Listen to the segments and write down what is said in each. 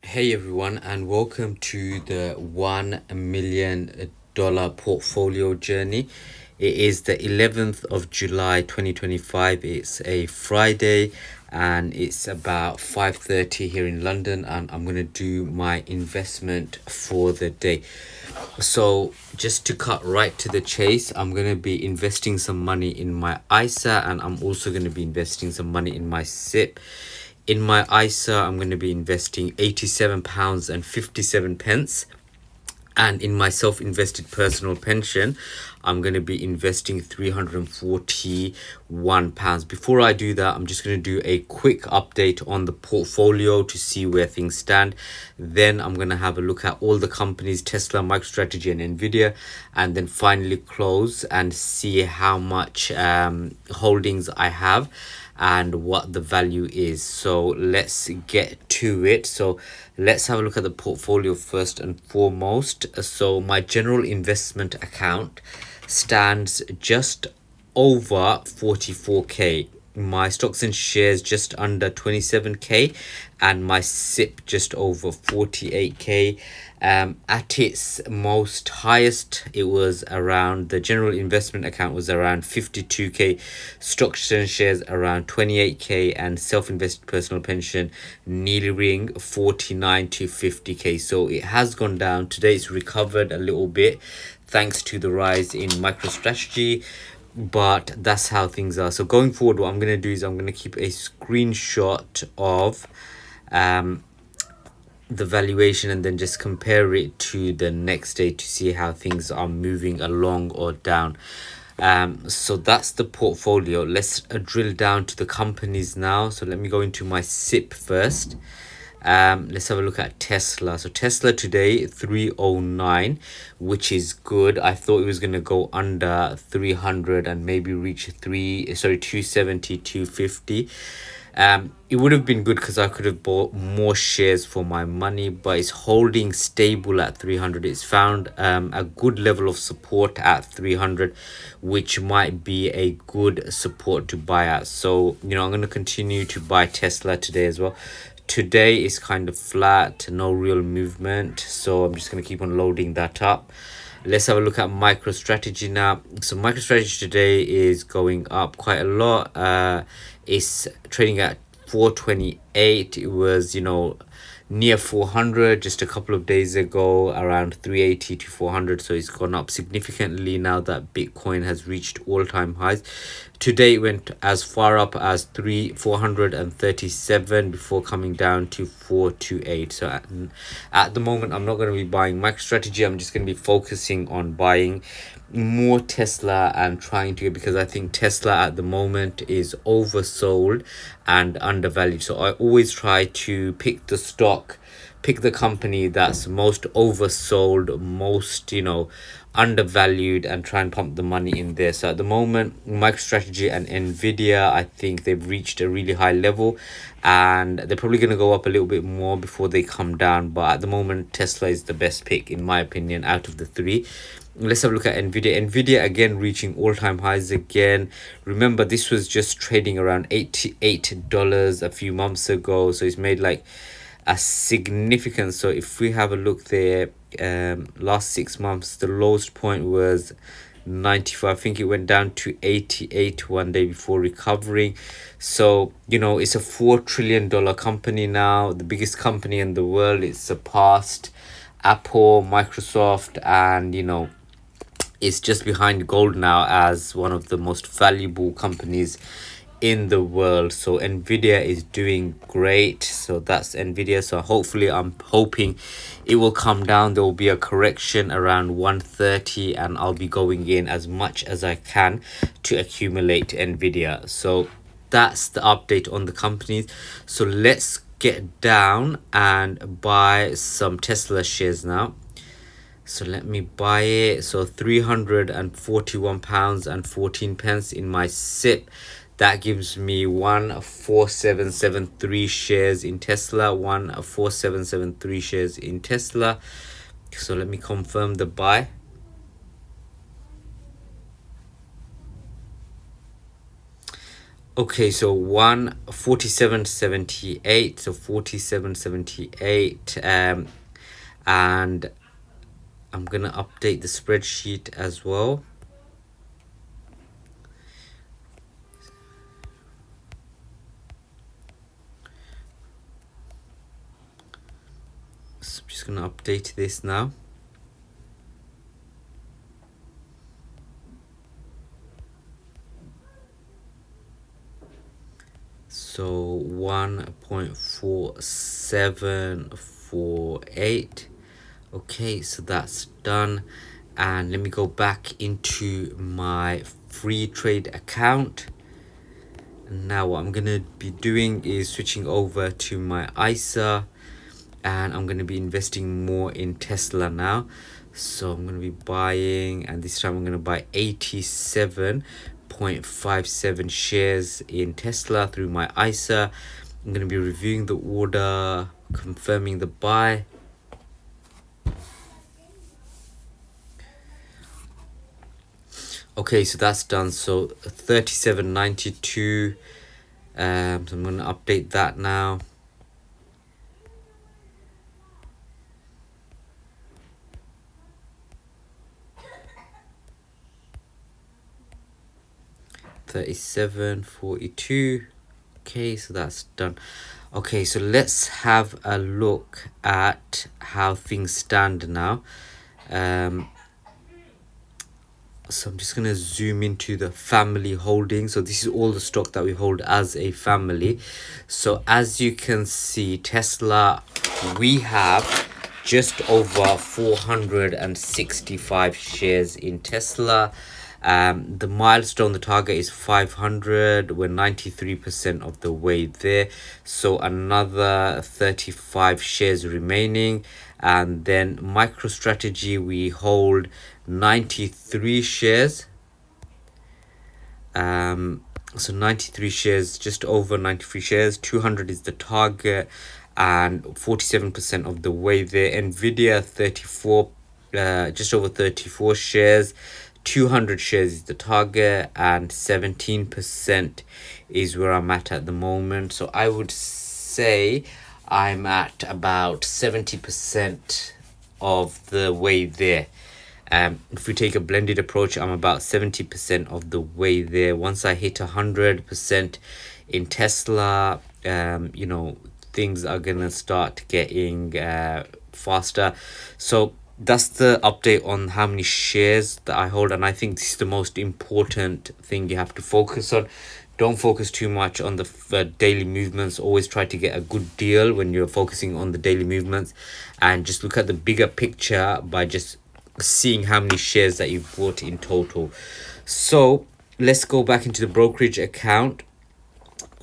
Hey everyone, and welcome to the $1 million portfolio journey. It is the 11th of July 2025. It's a Friday and it's about 5:30 here in London, and I'm going to do my investment for the day. So, just to cut right to the chase, I'm going to be investing some money in my ISA, and I'm also going to be investing some money in my SIPP. In my ISA, I'm going to be investing £87 and 57 pence. And in my self-invested personal pension, I'm going to be investing £341. Before I do that, I'm just going to do a quick update on the portfolio to see where things stand. Then I'm going to have a look at all the companies, Tesla, MicroStrategy and Nvidia, and then finally close and see how much holdings I have and what the value is. So let's get to it. So let's have a look at the portfolio first and foremost. So my general investment account stands just over 44k. My stocks and shares just under 27k, and my SIP just over 48k. At its most highest, it was around, the general investment account was around 52k, stocks and shares around 28k, and self-invested personal pension nearing 49 to 50k. So it has gone down. Today it's recovered a little bit thanks to the rise in MicroStrategy, but that's how things are. So going forward, what I'm going to do is I'm going to keep a screenshot of the valuation and then just compare it to the next day to see how things are moving along or down. So that's the portfolio. Let's drill down to the companies now. So let me go into my SIP first. Let's have a look at Tesla. So Tesla today 309, which is good. I thought it was going to go under 300 and maybe reach 270, 250. It would have been good because I could have bought more shares for my money, but it's holding stable at 300. It's found a good level of support at 300, which might be a good support to buy at. So I'm going to continue to buy Tesla today as well. Today is kind of flat, no real movement, so I'm just going to keep on loading that up. Let's have a look at MicroStrategy now. So MicroStrategy today is going up quite a lot. It's trading at 428. It was near 400 just a couple of days ago, around 380 to 400. So it's gone up significantly now that Bitcoin has reached all-time highs. Today it went as far up as 437 before coming down to 428. So at the moment, I'm not going to be buying MicroStrategy. I'm just going to be focusing on buying more Tesla and trying to, because I think Tesla at the moment is oversold and undervalued. So I always try to pick the company that's most oversold, most undervalued, and try and pump the money in there. So at the moment, MicroStrategy and Nvidia, I think they've reached a really high level and they're probably going to go up a little bit more before they come down, but at the moment Tesla is the best pick in my opinion out of the three. Let's have a look at Nvidia again, reaching all-time highs again. Remember, this was just trading around $88 a few months ago, so it's made like a significant. So if we have a look there, last 6 months the lowest point was 95. I think it went down to 88 one day before recovering. So it's a $4 trillion company now, the biggest company in the world. It's surpassed Apple, Microsoft, and it's just behind gold now as one of the most valuable companies in the world. So Nvidia is doing great. So that's Nvidia. So hopefully, I'm hoping it will come down. There will be a correction around 130 and I'll be going in as much as I can to accumulate Nvidia. So that's the update on the companies. So let's get down and buy some Tesla shares now. So let me buy it. So £341 and 14 pence in my SIP. That gives me 14773 shares in Tesla. 14773 shares in Tesla. So let me confirm the buy. Okay, so 147.78, so 47.78, and I'm gonna update the spreadsheet as well. So I'm just gonna update this now. So 1.4748. Okay, so that's done. And let me go back into my free trade account. Now what I'm gonna be doing is switching over to my ISA, and I'm gonna be investing more in Tesla now. So I'm gonna be buying, and this time I'm gonna buy 87.57 shares in Tesla through my ISA. I'm gonna be reviewing the order, confirming the buy. Okay, so that's done. So 37.92. So I'm gonna update that now. $37.42. Okay, so that's done. Okay, so let's have a look at how things stand now. So I'm just gonna zoom into the family holding. So this is all the stock that we hold as a family. So as you can see, Tesla, we have just over 465 shares in Tesla. The milestone, the target is 500. We're 93% of the way there. So another 35 shares remaining. And then MicroStrategy, we hold 93 shares. So 93 shares, just over 93 shares. 200 is the target, and 47% of the way there. Nvidia, 34, just over 34 shares. 200 shares is the target, and 17% is where I'm at the moment. So I would say I'm at about 70% of the way there. If we take a blended approach, I'm about 70% of the way there. Once I hit 100% in Tesla, things are gonna start getting faster. So that's the update on how many shares that I hold, and I think this is the most important thing you have to focus on. Don't focus too much on the daily movements. Always try to get a good deal when you're focusing on the daily movements, and just look at the bigger picture by just seeing how many shares that you've bought in total. So let's go back into the brokerage account.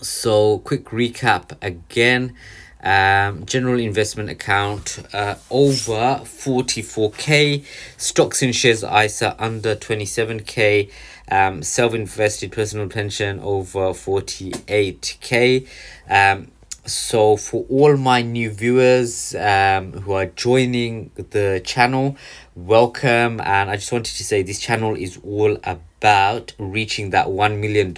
So quick recap again. General investment account, over 44k. Stocks and shares ISA under 27k. Self-invested personal pension over 48k. So for all my new viewers who are joining the channel, welcome. And I just wanted to say this channel is all about reaching that $1 million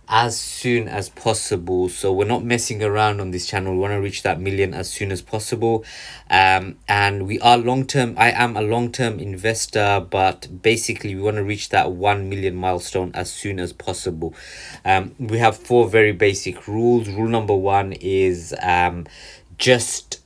as soon as possible. So we're not messing around on this channel. We want to reach that million as soon as possible. And we are long-term. I am a long-term investor, but basically we want to reach that 1 million milestone as soon as possible. We have 4 very basic rules. Rule number 1 is just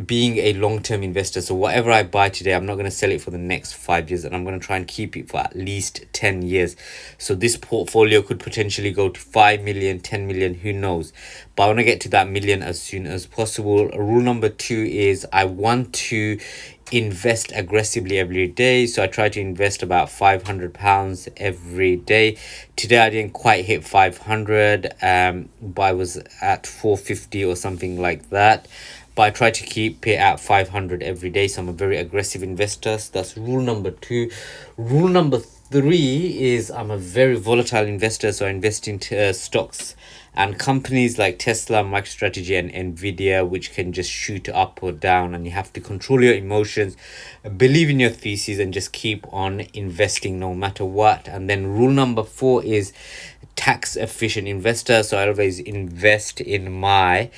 being a long-term investor. So whatever I buy today, I'm not going to sell it for the next 5 years, and I'm going to try and keep it for at least 10 years. So this portfolio could potentially go to 5 million, 10 million, who knows. But I want to get to that million as soon as possible. Rule number 2 is I want to invest aggressively every day. So I try to invest about £500 every day. Today I didn't quite hit 500, but I was at 450 or something like that. But I try to keep it at 500 every day. So I'm a very aggressive investor. So that's rule number 2. Rule number 3 is I'm a very volatile investor. So I invest into stocks and companies like Tesla, MicroStrategy, and Nvidia, which can just shoot up or down, and you have to control your emotions, believe in your thesis, and just keep on investing no matter what. And then rule number 4 is tax efficient investor, so I always invest in my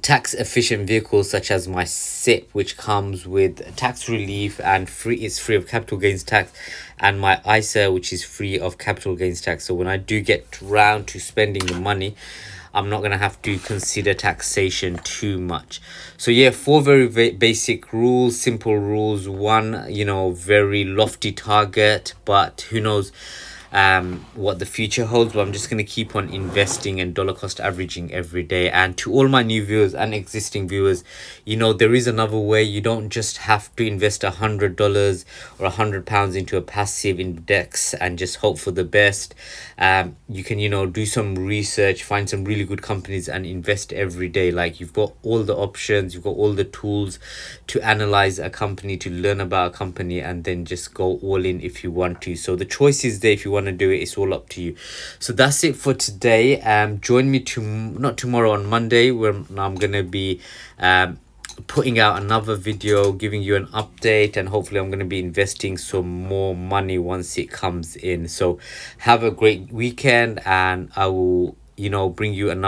tax efficient vehicles such as my SIPP, which comes with tax relief and is free of capital gains tax, and my ISA, which is free of capital gains tax. So when I do get round to spending the money, I'm not going to have to consider taxation too much. So yeah, four very basic rules, simple rules. One, very lofty target, but who knows what the future holds. But I'm just going to keep on investing and dollar cost averaging every day. And to all my new viewers and existing viewers, there is another way. You don't just have to invest $100 or £100 into a passive index and just hope for the best. You can do some research, find some really good companies and invest every day. Like, you've got all the options, you've got all the tools to analyze a company, to learn about a company, and then just go all in if you want to. So the choice is there. If you want to do it, it's all up to you. So that's it for today. Join me not tomorrow, on Monday, where I'm gonna be putting out another video giving you an update, and hopefully I'm going to be investing some more money once it comes in. So have a great weekend, and I will bring you another